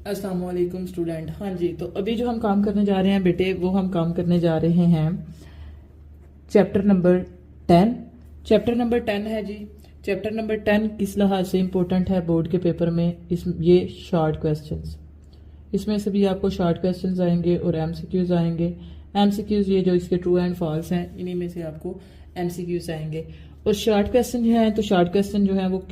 अस्सलाम वालेकुम स्टूडेंट। हाँ जी, तो अभी जो हम काम करने जा रहे हैं बेटे, वो हम काम करने जा रहे हैं चैप्टर नंबर 10। चैप्टर नंबर 10 है जी। चैप्टर नंबर 10 किस लिहाज से इम्पोर्टेंट है बोर्ड के पेपर में, ये शॉर्ट क्वेश्चंस, इसमें से भी आपको शॉर्ट क्वेश्चंस आएंगे और एमसीक्यूज आएंगे। एमसीक्यूज ये जो इसके ट्रू एंड फॉल्स हैं, इन्हीं में से आपको एमसीक्यूज आएंगे। और शॉर्ट क्वेश्चन जो है, तो शॉर्ट क्वेश्चन जो है वो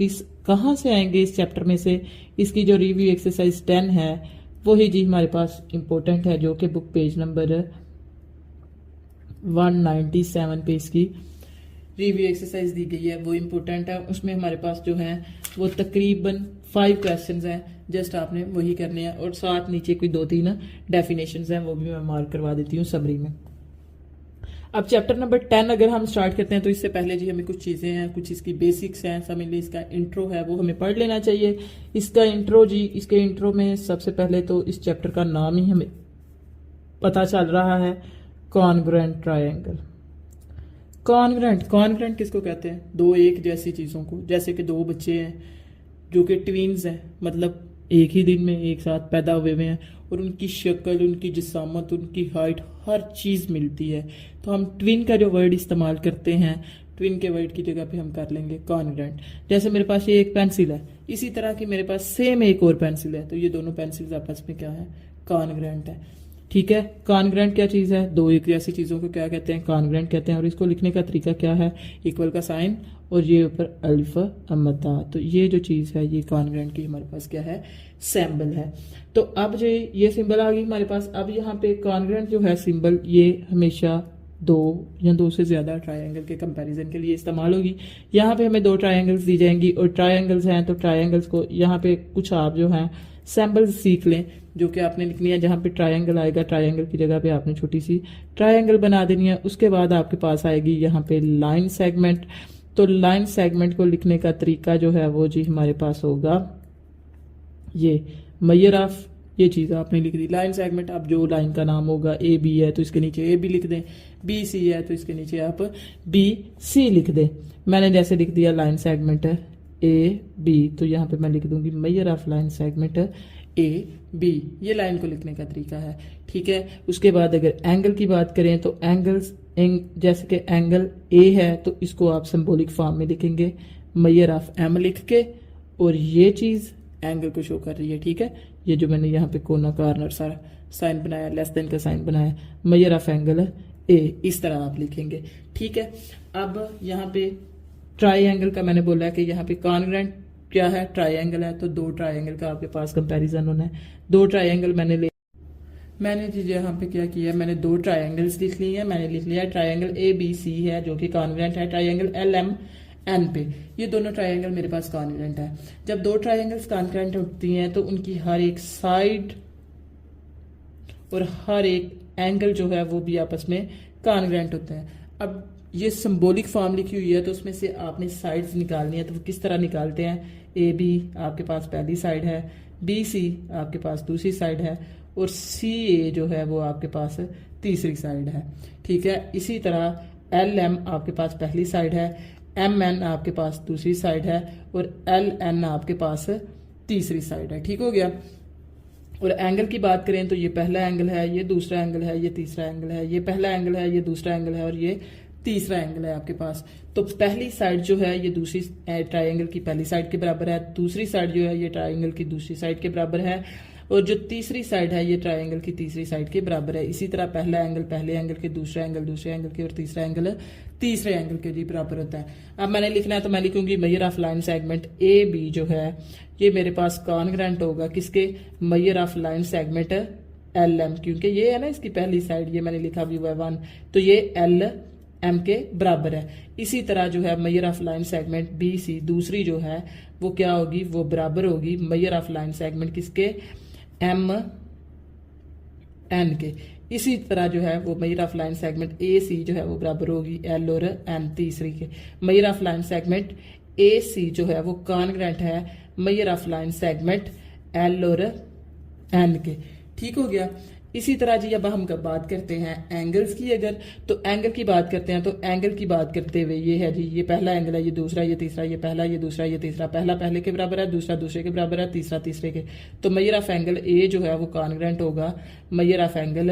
कहाँ से आएंगे इस चैप्टर में से, इसकी जो रिव्यू एक्सरसाइज 10 है वही जी हमारे पास इंपॉर्टेंट है, जो कि बुक पेज नंबर 197 पे इसकी रिव्यू एक्सरसाइज दी गई है, वो इम्पोर्टेंट है। उसमें हमारे पास जो है वो तकरीबन 5 क्वेश्चंस हैं, जस्ट आपने वही करने हैं। और साथ नीचे कोई 2-3 डेफिनेशंस हैं, वो भी मैं मार्क करवा देती हूँ समरी में। अब चैप्टर नंबर 10 अगर हम स्टार्ट करते हैं, तो इससे पहले जी हमें कुछ चीज़ें हैं, कुछ इसकी बेसिक्स हैं, समझ लीजिए इसका इंट्रो है वो हमें पढ़ लेना चाहिए। इसका इंट्रो जी, इसके इंट्रो में सबसे पहले तो इस चैप्टर का नाम ही हमें पता चल रहा है, कॉन्ग्रुएंट ट्रायंगल। कॉन्ग्रुएंट किसको कहते हैं? दो एक जैसी चीज़ों को। जैसे कि दो बच्चे हैं जो कि ट्विन्स हैं, मतलब एक ही दिन में एक साथ पैदा हुए हुए हैं, और उनकी शक्ल, उनकी जिसामत, उनकी हाइट, हर चीज़ मिलती है। तो हम ट्विन का जो वर्ड इस्तेमाल करते हैं, ट्विन के वर्ड की जगह पे हम कर लेंगे कॉन्ग्रुएंट। जैसे मेरे पास ये एक पेंसिल है, इसी तरह की मेरे पास सेम एक और पेंसिल है, तो ये दोनों पेंसिल्स आपस में क्या है? कॉन्ग्रुएंट है। ठीक है, कॉन्ग्रुएंट क्या चीज़ है? दो एक जैसी चीज़ों को क्या कहते हैं? कॉन्ग्रुएंट कहते हैं। और इसको लिखने का तरीका क्या है? इक्वल का साइन और ये ऊपर अल्फ अमदा। तो ये जो चीज़ है ये कॉन्ग्रुएंट की हमारे पास क्या है? सिंबल है। तो अब जो ये सिंबल आ गई हमारे पास। अब यहाँ पे कॉन्ग्रुएंट जो है सिंबल, ये हमेशा दो या दो से ज्यादा ट्रायंगल के कंपैरिजन के लिए इस्तेमाल होगी। यहाँ पे हमें दो ट्रायंगल्स दी जाएंगी और ट्रायंगल्स हैं, तो ट्रायंगल्स को यहाँ पे कुछ आप जो हैं सैम्पल्स सीख लें, जो कि आपने लिखनी है। जहाँ पे ट्रायंगल आएगा, ट्रायंगल की जगह पे आपने छोटी सी ट्रायंगल बना देनी है। उसके बाद आपके पास आएगी यहाँ पे लाइन सेगमेंट। तो लाइन सेगमेंट को लिखने का तरीका जो है वो जी हमारे पास होगा ये मेजर ऑफ, ये चीज़ आपने लिख दी लाइन सेगमेंट। अब जो लाइन का नाम होगा ए बी है, तो इसके नीचे ए बी लिख दें। बी सी है, तो इसके नीचे आप बी सी लिख दें। मैंने जैसे लिख दिया लाइन सेगमेंट ए बी, तो यहाँ पे मैं लिख दूंगी major of line segment A B. ये लाइन को लिखने का तरीका है। ठीक है, उसके बाद अगर एंगल की बात करें, तो एंगल्स जैसे कि एंगल ए है, तो इसको आप सिंबॉलिक फॉर्म में लिखेंगे मेजर ऑफ एम लिख के, और ये चीज़ एंगल को शो कर रही है। ठीक है, ये जो मैंने यहाँ पे कोना कॉर्नर सारा साइन बनाया, लेस देन का साइन बनाया, मेजर ऑफ एंगल ए, इस तरह आप लिखेंगे। ठीक है, अब यहाँ पे ट्राइंगल का मैंने बोला कि यहाँ पे कॉन्ग्रुएंट क्या है? ट्राइंगल है। तो दो ट्राइंगल का आपके पास कंपैरिजन होना है। दो ट्राइंगल मैंने जी यहाँ पे क्या किया, मैंने दो ट्राइंगल्स लिख ली है। मैंने लिख लिया ट्राइंगल ए बी सी है जो कि कॉन्ग्रुएंट है ट्राइंगल एल एम एन पे। ये दोनों ट्राइंगल मेरे पास कॉन्ग्रुएंट है। जब दो ट्राइंगल्स कॉन्ग्रुएंट होती हैं, तो उनकी हर एक साइड और हर एक एंगल जो है वो भी आपस में कॉन्ग्रुएंट होते हैं। अब ये सिंबॉलिक फॉर्म लिखी हुई है, तो उसमें से आपने साइड्स निकालनी है। तो वो किस तरह निकालते हैं? ए बी आपके पास पहली साइड है, बी सी आपके पास दूसरी साइड है, और सी ए जो है वो आपके पास तीसरी साइड है। ठीक है, इसी तरह एल एम आपके पास पहली साइड है, एम एन आपके पास दूसरी साइड है, और एल एन आपके पास तीसरी साइड है। ठीक हो गया। और एंगल की बात करें, तो ये पहला एंगल है, ये दूसरा एंगल है, ये तीसरा एंगल है, ये पहला एंगल है, ये दूसरा एंगल है, और ये तीसरा एंगल है आपके पास। तो पहली साइड जो है ये दूसरी ट्राइंगल की पहली साइड के बराबर है, दूसरी साइड जो है ये ट्राइंगल की दूसरी साइड के बराबर है, और जो तीसरी साइड है ये ट्राइंगल की तीसरी साइड के बराबर है। इसी तरह पहला एंगल पहले एंगल के, दूसरा एंगल दूसरे एंगल के, और तीसरा एंगल तीसरे एंगल के जी बराबर होता है। अब मैंने लिखना है, तो मैं लिखूंगी measure of line segment A B जो है ये मेरे पास कॉन्ग्रुएंट होगा किसके? Measure of line segment L M, क्योंकि ये है ना इसकी पहली साइड, ये मैंने लिखा व्यू 1, तो ये एल एम के बराबर है। इसी तरह जो है measure of line segment B C दूसरी जो है वो क्या होगी? वो बराबर होगी मेजर ऑफ लाइन सेगमेंट किसके? एम एन के। इसी तरह जो है वो measure of line segment A C जो है वो बराबर होगी एल और एन तीसरी के। Measure of line segment A C जो है वो कॉन्ग्रुएंट है measure of line segment L और एन के। ठीक हो गया। इसी तरह जी अब हम बात करते हैं एंगल्स की। अगर तो एंगल की बात करते हैं तो एंगल की बात करते हुए ये है जी, ये पहला एंगल है, ये दूसरा, ये तीसरा, ये पहला, ये दूसरा, ये तीसरा। पहला पहले के बराबर है, दूसरा दूसरे के बराबर है, तीसरा तीसरे के। तो मेजर ऑफ एंगल ए जो है वो कॉन्ग्रेंट होगा मेजर ऑफ एंगल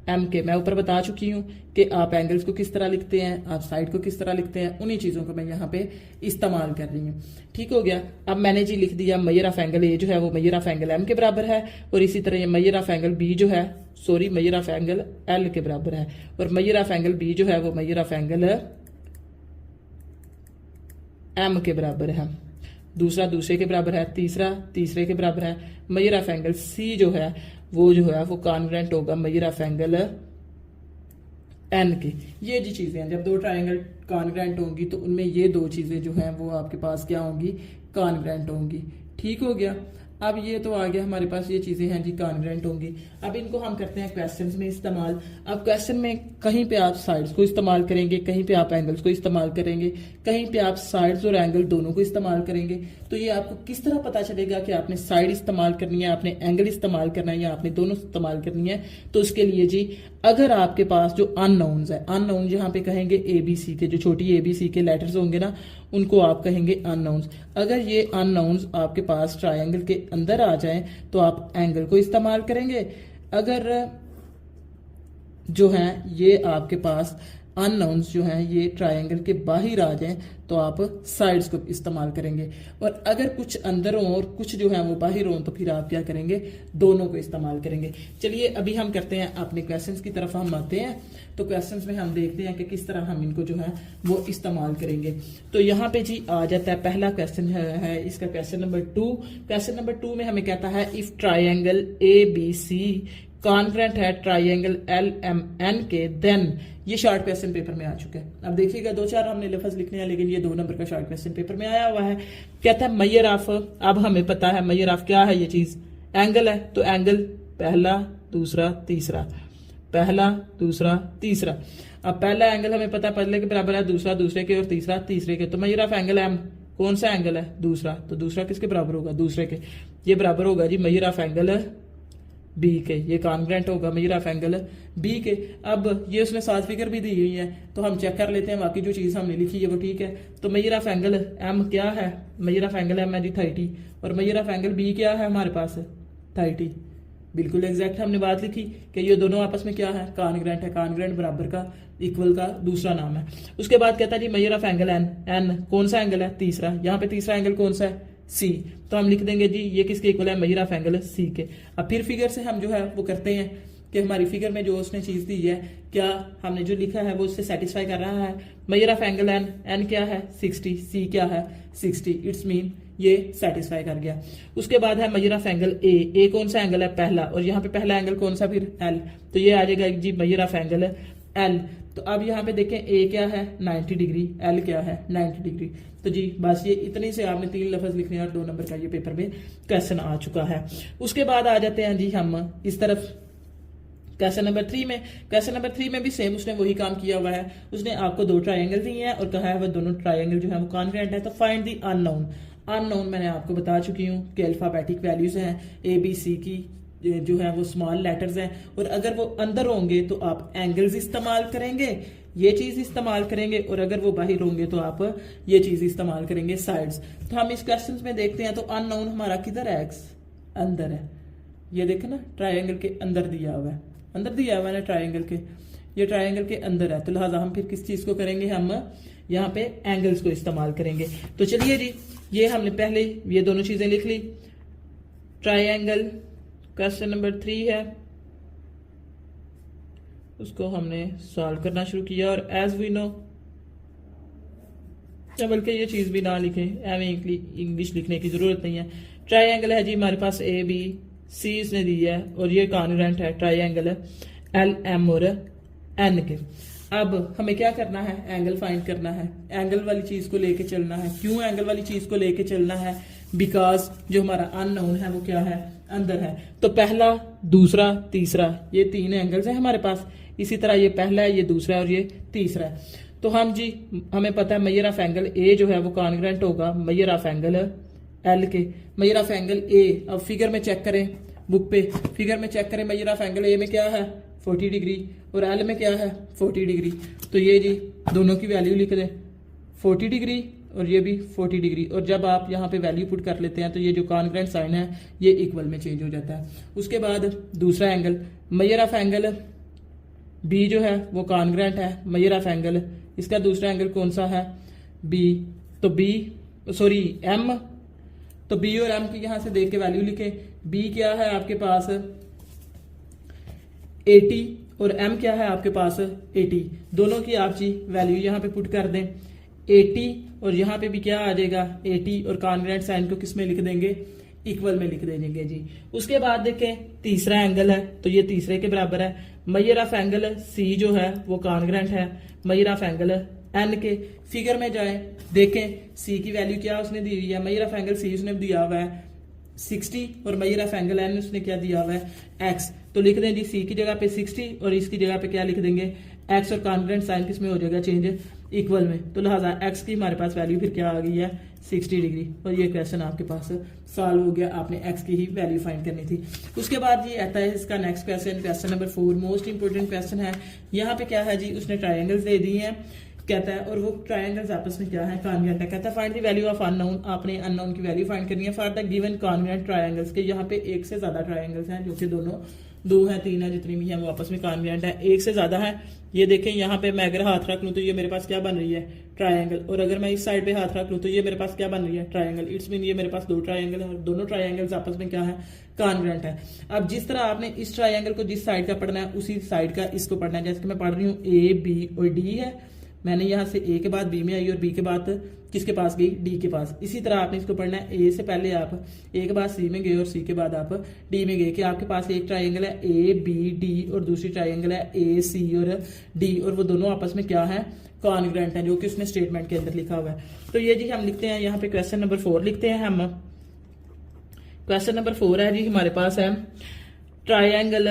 एम के। मैं ऊपर बता चुकी हूँ कि आप एंगल्स को किस तरह लिखते हैं, आप साइड को किस तरह लिखते हैं, उन्हीं चीज़ों को मैं यहाँ पे इस्तेमाल कर रही हूँ। ठीक हो गया। अब मैंने जी लिख दिया मेजर ऑफ एंगल ए जो है वो मेजर ऑफ एंगल एम के बराबर है, और इसी तरह ये मेजर ऑफ एंगल बी जो है, sorry, major of angle L के बराबर है, और मेजर ऑफ एंगल बी जो है वो मेजर ऑफ एंगल एम के बराबर है। दूसरा दूसरे के बराबर है, तीसरा तीसरे के बराबर है। मेजर ऑफ एंगल सी जो है वो कॉन्ग्रेंट होगा मेजर ऑफ एंगल एन की। ये जी चीजें हैं, जब दो ट्रायंगल कॉन्ग्रेंट होंगी तो उनमें ये दो चीजें जो हैं वो आपके पास क्या होंगी, कॉन्ग्रेंट होंगी। ठीक हो गया। अब ये तो आ गया हमारे पास, ये चीजें हैं जी कॉन्ग्रेंट होंगी। अब इनको हम करते हैं क्वेश्चंस में इस्तेमाल। अब क्वेश्चन में कहीं पे आप साइड्स को इस्तेमाल करेंगे, कहीं पे आप एंगल्स को इस्तेमाल करेंगे, कहीं पे आप साइड्स और एंगल दोनों को इस्तेमाल करेंगे। तो ये आपको किस तरह पता चलेगा कि आपने साइड इस्तेमाल करनी है, आपने एंगल इस्तेमाल करना है, या आपने दोनों इस्तेमाल करनी है। तो उसके लिए जी अगर आपके पास जो अननोन्स है, अननोन यहाँ पे कहेंगे एबीसी के, जो छोटी एबीसी के लेटर्स होंगे ना, उनको आप कहेंगे अननोन्स। अगर ये अननोन्स आपके पास ट्रायंगल के अंदर आ जाएं तो आप एंगल को इस्तेमाल करेंगे। अगर जो है ये आपके पास अननोन्स जो हैं ये ट्रायंगल के बाहर आ जाएं तो आप साइड्स को इस्तेमाल करेंगे। और अगर कुछ अंदर हो और कुछ जो है वो बाहर हो तो फिर आप क्या करेंगे, दोनों को इस्तेमाल करेंगे। चलिए अभी हम करते हैं अपने क्वेश्चंस की तरफ हम आते हैं। तो क्वेश्चंस में हम देखते हैं कि किस तरह हम इनको जो है वो इस्तेमाल करेंगे। तो यहाँ पे जी आ जाता है पहला क्वेश्चन है इसका क्वेश्चन नंबर 2। क्वेश्चन नंबर 2 में हमें कहता है if triangle A B C congruent है ट्राइंगल एल एम एन के देन। ये शॉर्ट क्वेश्चन पेपर में आ चुका है। अब देखिएगा 2-4 हमने लफ्ज लिखने हैं, लेकिन ये 2 नंबर का शॉर्ट क्वेश्चन पेपर में आया हुआ है। कहता है मेजर ऑफ, अब हमें पता है मेजर ऑफ क्या है, ये चीज एंगल है। तो एंगल पहला दूसरा तीसरा, पहला दूसरा तीसरा। अब पहला एंगल हमें पता है पहले के बराबर है, दूसरा दूसरे के, और तीसरा तीसरे के। तो मेजर ऑफ एंगल एम, कौन सा एंगल है, दूसरा। तो दूसरा किसके बराबर होगा, दूसरे के। ये बराबर होगा जी मेजर ऑफ एंगल बी के, ये कॉन्ग्रेंट होगा मेजर ऑफ एंगल बी के। अब ये उसने 7 फिगर भी दी हुई है, तो हम चेक कर लेते हैं बाकी जो चीज हमने लिखी है वो ठीक है। तो मेजर ऑफ एंगल एम क्या है, मेजर ऑफ एंगल एम है जी 30, और मेजर ऑफ एंगल बी क्या है हमारे पास 30। बिल्कुल एग्जैक्ट हमने बात लिखी कि ये दोनों आपस में क्या है, कॉन्ग्रेंट है। कॉन्ग्रेंट बराबर का, इक्वल का दूसरा नाम है। उसके बाद कहता है जी measure of angle N, N कौन सा एंगल है, तीसरा। यहाँ पे तीसरा एंगल कौन सा है, सी। तो हम लिख देंगे जी ये किसके इक्वल है, मेजर ऑफ एंगल सी के। अब फिर फिगर से हम जो है वो करते हैं कि हमारी फिगर में जो उसने चीज दी है, क्या हमने जो लिखा है वो उससे सेटिस्फाई कर रहा है। Measure of angle N, N क्या है 60, सी क्या है 60, इट्स मीन ये सेटिस्फाई कर गया। उसके बाद है मेजर ऑफ एंगल ए, ए कौन सा एंगल है, पहला, और यहाँ पे पहला एंगल कौन सा फिर एल। तो ये आ जाएगा जी मेजर ऑफ एंगल एल। तो अब यहाँ पे देखें ए क्या है 90 डिग्री, एल क्या है 90 डिग्री। तो जी बस ये इतने से आपने 3 लफ्ज लिखने हैं और 2 नंबर का ये पेपर में क्वेश्चन आ चुका है। उसके बाद आ जाते हैं जी हम इस तरफ क्वेश्चन नंबर 3 में। क्वेश्चन नंबर 3 में भी सेम उसने वही काम किया हुआ है। उसने आपको 2 ट्रायंगल दिए हैं और कहा है वो दोनों ट्रायंगल जो है वो कॉन्ग्रेंट है। तो फाइंड दी अननोन। अननोन मैंने आपको बता चुकी हूँ कि अल्फाबेटिक वैल्यूज हैं ए बी सी की, जो है वो स्मॉल लेटर्स हैं, और अगर वो अंदर होंगे तो आप एंगल्स इस्तेमाल करेंगे, ये चीज इस्तेमाल करेंगे, और अगर वो बाहर होंगे तो आप ये चीज इस्तेमाल करेंगे, साइड्स। तो हम इस क्वेश्चन में देखते हैं। तो अननोन हमारा किधर है, एक्स अंदर है। ये देखो ना ट्रायंगल के अंदर दिया हुआ है, अंदर दिया हुआ है ना ट्रायंगल के, ये ट्रायंगल के अंदर है। तो लिहाजा हम फिर किस चीज को करेंगे, हम यहाँ पे एंगल्स को इस्तेमाल करेंगे। तो चलिए जी ये हमने पहले ये दोनों चीजें लिख ली। ट्रायंगल क्वेश्चन नंबर 3 है, उसको हमने सॉल्व करना शुरू किया। और एज वी नो, बल्कि ये चीज भी ना लिखें, एवं इंग्लिश लिखने की जरूरत नहीं है। ट्रायंगल है जी हमारे पास ए बी सी इसने दी है, और ये कॉन्ग्रेंट है ट्रायंगल एल एम और एन के। अब हमें क्या करना है, एंगल फाइंड करना है, एंगल वाली चीज को लेके चलना है। क्यों एंगल वाली चीज को लेके चलना है, बिकॉज जो हमारा अननोन है वो क्या है, अंदर है। तो पहला दूसरा तीसरा, ये 3 एंगल्स हैं हमारे पास। इसी तरह ये पहला है, ये दूसरा है, और ये तीसरा है। तो हम जी हमें पता है मेजर ऑफ एंगल ए जो है वो कॉन्ग्रेंट होगा मेजर ऑफ एंगल एल के। मेजर ऑफ एंगल ए, अब फिगर में चेक करें, बुक पे। फिगर में चेक करें मेजर ऑफ एंगल ए में क्या है 40 डिग्री और एल में क्या है 40 डिग्री। तो ये जी दोनों की वैल्यू लिख दें 40 डिग्री और ये भी 40 डिग्री। और जब आप यहाँ पे वैल्यू पुट कर लेते हैं तो ये जो कॉन्ग्रुएंट साइन है ये इक्वल में चेंज हो जाता है। उसके बाद दूसरा angle measure of angle B जो है वो कॉन्ग्रुएंट है मेजर ऑफ एंगल इसका दूसरा एंगल कौन सा है बी। तो बी सॉरी एम, तो बी और एम की यहां से देख के वैल्यू लिखें। बी क्या है आपके पास 80 और एम क्या है आपके पास 80। दोनों की आप जी वैल्यू यहां पे पुट कर दें 80 और यहां पे भी क्या आ जाएगा 80 और कॉन्ग्रुएंट साइन को किस में लिख देंगे इक्वल में लिख देंगे जी। उसके बाद देखें तीसरा एंगल है तो ये तीसरे के बराबर है। मेजर ऑफ एंगल सी जो है वो कॉन्ग्रुएंट है मेजर ऑफ एंगल एन के। फिगर में जाए देखें सी की वैल्यू क्या उसने दी हुई है मेजर ऑफ एंगल सी उसने दिया हुआ है 60 और मेजर ऑफ एंगल एन उसने क्या दिया हुआ है एक्स। तो लिख दें जी सी की जगह पे 60 और इसकी जगह पे क्या लिख देंगे एक्स और कॉन्ग्रुएंट साइन किस में हो जाएगा चेंज इक्वल में। तो लिहाजा एक्स की हमारे पास वैल्यू फिर क्या आ गई है 60 डिग्री और ये क्वेश्चन आपके पास सॉल्व हो गया। आपने एक्स की ही वैल्यू फाइंड करनी थी। उसके बाद ये आता है इसका next question, question number 4 most important question है। यहाँ पे क्या है जी उसने ट्राइंगल्स दे दी हैं कहता है और वो ट्रायंगल्स आपस में क्या है कॉन्ग्रुएंट है। कहता है find the value of unknown, आपने अननोन की वैल्यू फाइंड करनी है for the given congruent triangles के। यहाँ पे एक से ज्यादा ट्रायंगल्स हैं जो कि दोनों 2 है 3 है जितनी भी है वो आपस में कॉन्ग्रुएंट है। एक से ज्यादा है ये देखें यहाँ पे मैं अगर हाथ रख लूँ तो ये मेरे पास क्या बन रही है ट्रायंगल और अगर मैं इस साइड पे हाथ रख लूँ तो ये मेरे पास क्या बन रही है ट्रायंगल। इट्स मीन ये मेरे पास 2 ट्रायंगल है और दोनों ट्रायंगल्स आपस में क्या है कॉन्ग्रुएंट है। अब जिस तरह आपने इस ट्रायंगल को जिस साइड का पढ़ना है उसी साइड का इसको पढ़ना है। जैसे कि मैं पढ़ रही हूँ ए बी और डी है, मैंने यहाँ से ए के बाद बी में आई और बी के बाद किसके पास गई डी के पास। इसी तरह आपने इसको पढ़ना है ए से पहले आप ए के बाद सी में गए और सी के बाद आप डी में गए कि आपके पास एक ट्रायंगल है ए बी डी और दूसरी ट्रायंगल है ए सी और डी और वो दोनों आपस में क्या है कॉन्ग्रुएंट है जो कि उसने स्टेटमेंट के अंदर लिखा हुआ है। तो ये जी हम लिखते हैं यहाँ पे क्वेश्चन नंबर 4 लिखते हैं हम। क्वेश्चन नंबर 4 है जी हमारे पास है ट्रायंगल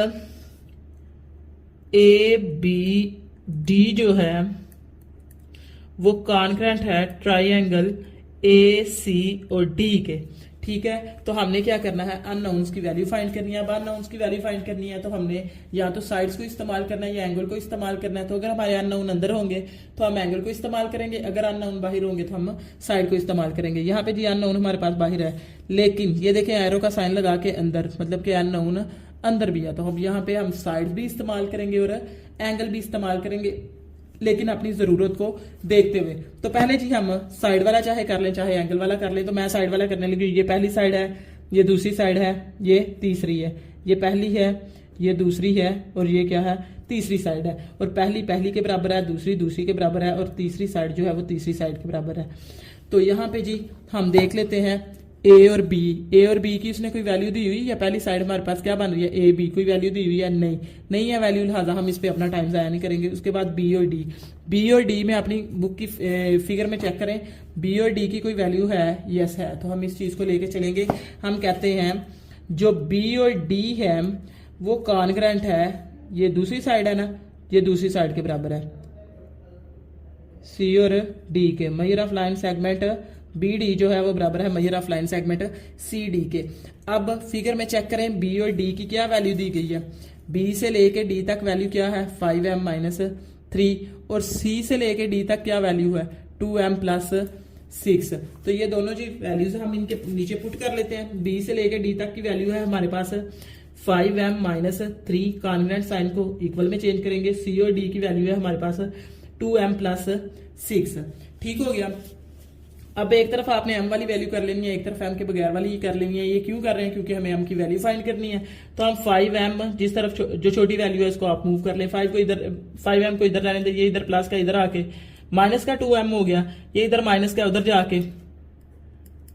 ए बी डी जो है वो कॉन्ग्रुएंट है ट्रायंगल ए सी और डी के। ठीक है, तो हमने क्या करना है अननोन्स की वैल्यू फाइंड करनी है। अब अननोन्स की वैल्यू फाइंड करनी है तो हमने या तो साइड्स को इस्तेमाल करना है या एंगल को इस्तेमाल करना है। तो अगर हमारे अननोन अंदर होंगे तो हम एंगल को इस्तेमाल करेंगे, अगर अननोन बाहर होंगे तो हम साइड को इस्तेमाल करेंगे। यहाँ पे जी अननोन हमारे पास बाहर है लेकिन ये देखें एरो का साइन लगा के अंदर मतलब कि अननोन अंदर भी है। तो हम यहाँ पे हम साइड भी इस्तेमाल करेंगे और एंगल भी इस्तेमाल करेंगे लेकिन अपनी जरूरत को देखते हुए। तो पहले जी हम साइड वाला चाहे कर लें चाहे एंगल वाला कर लें। तो मैं साइड वाला करने लगी। ये पहली साइड है, ये दूसरी साइड है, ये तीसरी है, ये पहली है, ये दूसरी है और ये क्या है तीसरी साइड है। और पहली पहली के बराबर है, दूसरी दूसरी के बराबर है और तीसरी साइड जो है वो तीसरी साइड के बराबर है। तो यहाँ पे जी हम देख लेते हैं ए और बी की उसने कोई वैल्यू दी हुई या पहली साइड हमारे पास क्या बन रही है ए बी कोई वैल्यू दी हुई है नहीं है वैल्यू, लिहाजा हम इस पे अपना टाइम जाया नहीं करेंगे। उसके बाद बी और डी में अपनी बुक की फिगर में चेक करें बी और डी की कोई वैल्यू है यस है। तो हम इस चीज को लेके चलेंगे। हम कहते हैं जो बी और डी है वो कॉन्ग्रुएंट है, ये दूसरी साइड है ना, ये दूसरी साइड के बराबर है सी और डी के। Measure of line segment B D जो है वो बराबर है measure of line segment C D के। अब फिगर में चेक करें बी और डी की क्या वैल्यू दी गई है। बी से लेके डी तक वैल्यू क्या है 5m माइनस 3 और सी से लेके डी तक क्या वैल्यू है 2m प्लस 6। तो ये दोनों जी वैल्यूज हम इनके नीचे पुट कर लेते हैं। बी से लेके डी तक की वैल्यू है हमारे पास 5m माइनस 3, कॉन्ग्रुएंट साइन को इक्वल में चेंज करेंगे। सी और डी की वैल्यू है हमारे पास 2m प्लस 6। ठीक हो गया। अब एक तरफ आपने m वाली वैल्यू कर लेनी है, एक तरफ m के बगैर वाली ही कर लेनी है। ये क्यों कर रहे हैं क्योंकि हमें m की वैल्यू फाइंड करनी है। तो हम 5m जिस तरफ जो छोटी वैल्यू है इसको आप मूव कर लें। 5m को इधर रहने दें, ये इधर प्लस का इधर आके माइनस का 2m हो गया, ये इधर माइनस का उधर जाके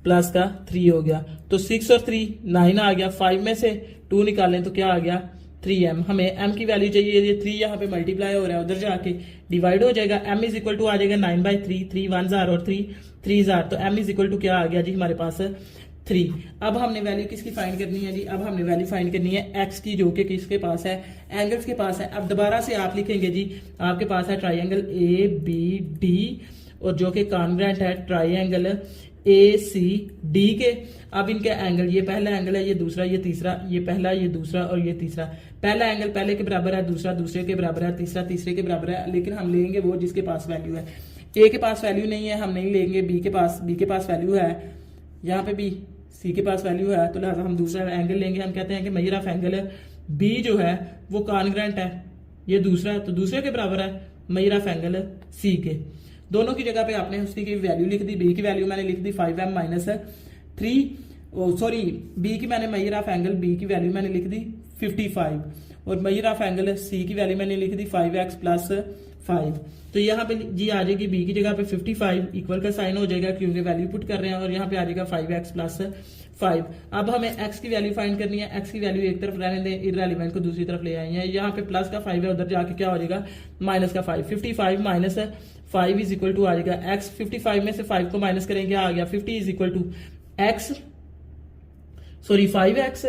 प्लस का 3 हो गया। तो 6 और 3 9 आ गया। 5 में से 2 निकालें तो क्या आ गया 3m। हमें m की वैल्यू चाहिए, ये 3 यहाँ पे मल्टीप्लाई हो रहा है उधर जाके डिवाइड हो जाएगा। m इज इक्वल टू आ जाएगा 9/3, 3 1s are और 3 3s are। तो m इज इक्वल टू क्या आ गया जी हमारे पास 3। अब हमने वैल्यू किसकी फाइंड करनी है जी, अब हमने वैल्यू फाइंड करनी है x की जो कि किसके पास है एंगल्स के पास है। अब दोबारा से आप लिखेंगे जी आपके पास है ट्राइंगल ए बी डी और जो कि कॉन्ग्रुएंट है ट्राइंगल ए सी डी के। अब इनका एंगल, ये पहला एंगल है, ये दूसरा, ये तीसरा, ये पहला, ये दूसरा और ये तीसरा। पहला एंगल पहले के बराबर है, दूसरा दूसरे के बराबर है, तीसरा तीसरे के बराबर है, लेकिन हम लेंगे वो जिसके पास वैल्यू है। ए के पास वैल्यू नहीं है, हम नहीं लेंगे। बी के पास वैल्यू है, यहाँ पे भी सी के पास वैल्यू है, तो लिहाजा हम दूसरा एंगल लेंगे। हम कहते हैं कि मेजर ऑफ एंगल बी जो है वो कॉन्ग्रेंट है, ये दूसरा है तो दूसरे के बराबर है मेजर ऑफ एंगल सी के। दोनों की जगह पे आपने उसकी की वैल्यू लिख दी। बी की वैल्यू मैंने लिख दी 5m माइनस 3, सॉरी बी की मैंने मेजर ऑफ एंगल बी की वैल्यू मैंने लिख दी 55 और मेजर ऑफ एंगल सी की वैल्यू मैंने लिख दी 5x प्लस 5। तो यहाँ पे जी आ जाएगी बी की जगह पे 55, इक्वल का साइन हो जाएगा क्योंकि वैल्यू पुट कर रहे हैं, और यहाँ पे आ जाएगा 5x प्लस 5। अब हमें x की वैल्यू फाइंड करनी है। x की वैल्यू एक तरफ रहने दें, इररेलेवेंट को दूसरी तरफ ले आएंगे। यहाँ पे प्लस का 5 है, उधर जाके क्या हो जाएगा माइनस का 5। 55 माइनस 5 इज इक्वल टू आ जाएगा x। 55 में से 5 को माइनस करेंगे, आ गया 50 is equal to x, sorry 5x,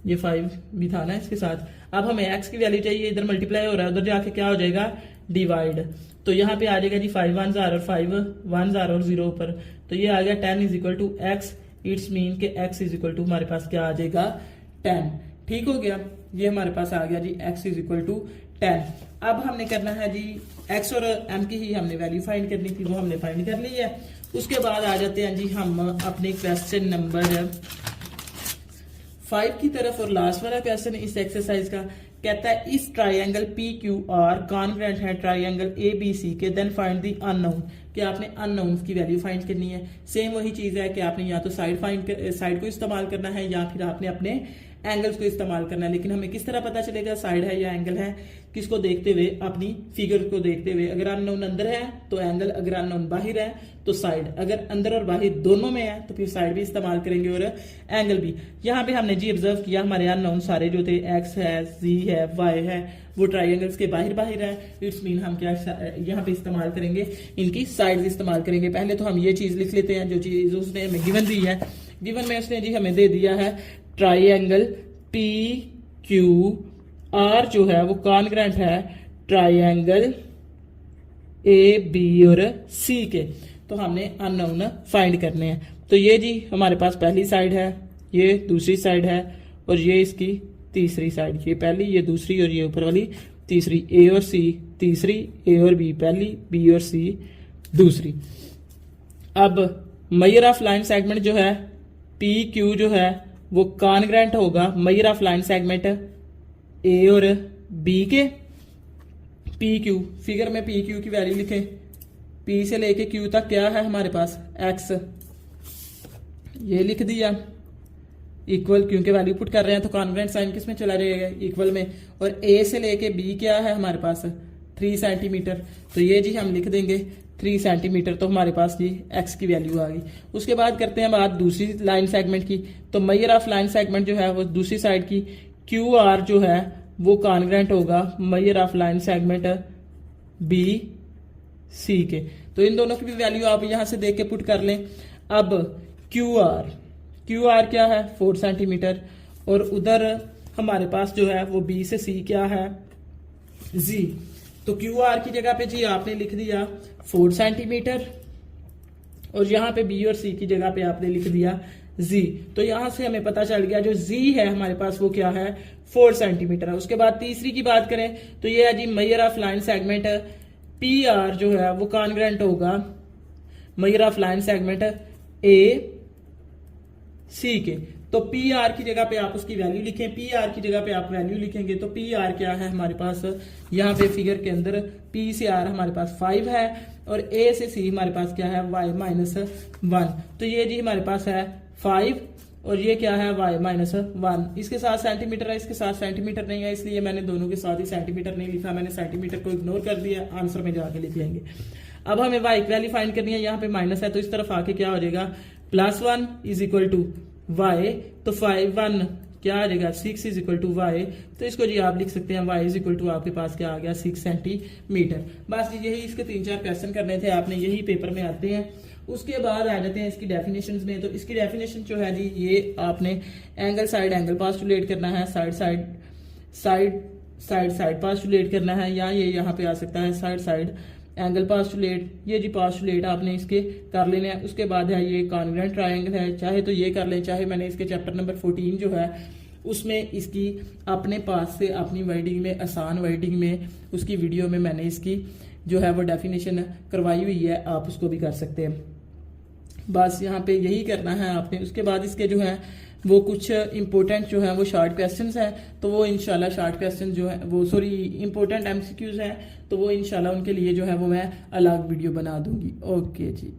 ये 5 भी था ना इसके साथ। अब हमें x की वैल्यू चाहिए, इधर मल्टीप्लाई हो रहा है, उधर जाके क्या हो जाएगा डिवाइड। तो यहाँ पे आ जाएगा जी 5 1 और 5 1 और 0 ऊपर, तो ये आ गया 10 is equal to x। It's mean के x इज इक्वल टू हमारे पास क्या आ जाएगा 10। ठीक हो गया, ये हमारे पास आ गया जी x इज इक्वल टू 10। अब हमने करना है जी x और m की ही हमने वैल्यू फाइंड करनी थी, वो हमने फाइंड कर ली है। उसके बाद आ जाते हैं जी हम अपने क्वेश्चन नंबर 5 की तरफ, और लास्ट वाला क्वेश्चन इस एक्सरसाइज का कहता है इस triangle P Q R congruent है ट्राइंगल ए बी सी के, देन फाइंड द अननोन, कि आपने अननोन की वैल्यू फाइंड करनी है। सेम वही चीज है कि आपने या तो साइड को इस्तेमाल करना है या फिर आपने अपने एंगल्स को इस्तेमाल करना है। लेकिन हमें किस तरह पता चलेगा साइड है या एंगल है, किसको देखते हुए, अपनी फिगर को देखते हुए। अगर अननोन अंदर है तो एंगल, अगर अननोन बाहर है तो साइड। अगर अंदर और बाहर दोनों में है तो फिर साइड भी इस्तेमाल करेंगे और एंगल भी। यहाँ पे हमने जी ऑब्जर्व किया हमारे अननोन सारे जो थे x है, z है, y है, वो ट्राइंगल्स के बाहर है। इट्स मीन हम क्या यहाँ पे इस्तेमाल करेंगे, इनकी साइड इस्तेमाल करेंगे। पहले तो हम ये चीज लिख लेते हैं जो चीज उसने हमें गिवन दी है। गिवन में उसने जी हमें दे दिया है ट्राइंगल पी क्यू आर जो है वो कॉन्ग्रेंट है ट्राइंगल ए बी और सी के। तो हमने अननोन फाइंड करने हैं। तो ये जी हमारे पास पहली साइड है, ये दूसरी साइड है, और ये इसकी तीसरी साइड। ये पहली, ये दूसरी, और ये ऊपर वाली तीसरी। ए और सी तीसरी, ए और बी पहली, बी और सी दूसरी। अब मेजर ऑफ लाइन सेगमेंट जो है पी क्यू जो है वो कॉन्ग्रेंट होगा मेजर ऑफ लाइन सेगमेंट ए और बी के। पी क्यू, फिगर में पी क्यू की वैल्यू लिखें, पी से लेके क्यू तक क्या है हमारे पास एक्स, ये लिख दिया इक्वल, क्योंकि वैल्यू पुट कर रहे हैं तो कॉन्ग्रेंट साइन किस में चला जाएगा इक्वल में। और ए से लेके बी क्या है हमारे पास 3 सेंटीमीटर, तो ये जी हम लिख देंगे 3 सेंटीमीटर। तो हमारे पास जी एक्स की वैल्यू आ गई। उसके बाद करते हैं बात दूसरी लाइन सेगमेंट की। तो मेजर ऑफ लाइन सेगमेंट जो है वो दूसरी साइड की क्यू आर जो है वो कॉन्ग्रेंट होगा measure of line segment B C के। तो इन दोनों की भी वैल्यू आप यहां से देख के पुट कर लें। अब क्यू आर क्या है 4 सेंटीमीटर, और उधर हमारे पास जो है वो बी से सी क्या है जी। तो क्यू आर की जगह पे जी आपने लिख दिया 4 सेंटीमीटर, और यहां पे बी और सी की जगह पे आपने लिख दिया जी। तो यहां से हमें पता चल गया जो जी है हमारे पास वो क्या है 4 सेंटीमीटर है। उसके बाद तीसरी की बात करें तो ये है जी measure of line segment P R जो है वो कॉन्ग्रेंट होगा measure of line segment A C के। तो पी आर की जगह पे आप उसकी वैल्यू लिखें, पी आर की जगह पे आप वैल्यू लिखेंगे तो पी आर क्या है हमारे पास, यहाँ पे फिगर के अंदर पी से आर हमारे पास 5 है, और ए से सी हमारे पास क्या है y माइनस 1। तो ये जी हमारे पास है 5, और ये क्या है y माइनस 1। इसके साथ सेंटीमीटर है, इसके साथ सेंटीमीटर नहीं है, इसलिए मैंने दोनों के साथ ही सेंटीमीटर नहीं लिखा, मैंने सेंटीमीटर को इग्नोर कर दिया। आंसर में जाके लिख लेंगे। अब हमें y की वैल्यू फाइंड करनी है, यहाँ पे माइनस है तो इस तरफ आके क्या हो जाएगा +1 इज इक्वल टू y। तो 1 क्या आ जाएगा 6 इज इक्वल टू y। तो इसको जी आप लिख सकते हैं y इज इक्वल टू आपके पास क्या आ गया 6 सेंटीमीटर। बस जी यही इसके 3-4 क्वेश्चन करने थे आपने, यही पेपर में आते हैं। उसके बाद आ जाते हैं इसकी डेफिनेशन में। तो इसकी डेफिनेशन जो है जी ये आपने एंगल साइड एंगल पास्टुलेट करना है, साइड पास्टुलेट करना है, या ये यहाँ पे आ सकता है साइड एंगल पास्टुलेट, ये जी पास्टुलेट आपने इसके कर लेने हैं। उसके बाद है ये कॉन्ग्रुएंट ट्रायंगल है, चाहे तो ये कर लें, चाहे मैंने इसके चैप्टर नंबर 14 जो है उसमें इसकी अपने पास से अपनी वर्डिंग में, आसान वर्डिंग में, उसकी वीडियो में मैंने इसकी जो है वो डेफिनेशन करवाई हुई है, आप उसको भी कर सकते हैं। बस यहाँ पे यही करना है आपने। उसके बाद इसके जो है वो कुछ इंपॉर्टेंट जो है वो शॉर्ट क्वेश्चंस हैं, तो वो इंशाल्लाह शॉर्ट क्वेश्चन जो है वो सॉरी इंपॉर्टेंट एमसीक्यूज हैं, तो वो इंशाल्लाह उनके लिए जो है वो मैं अलग वीडियो बना दूंगी। ओके जी।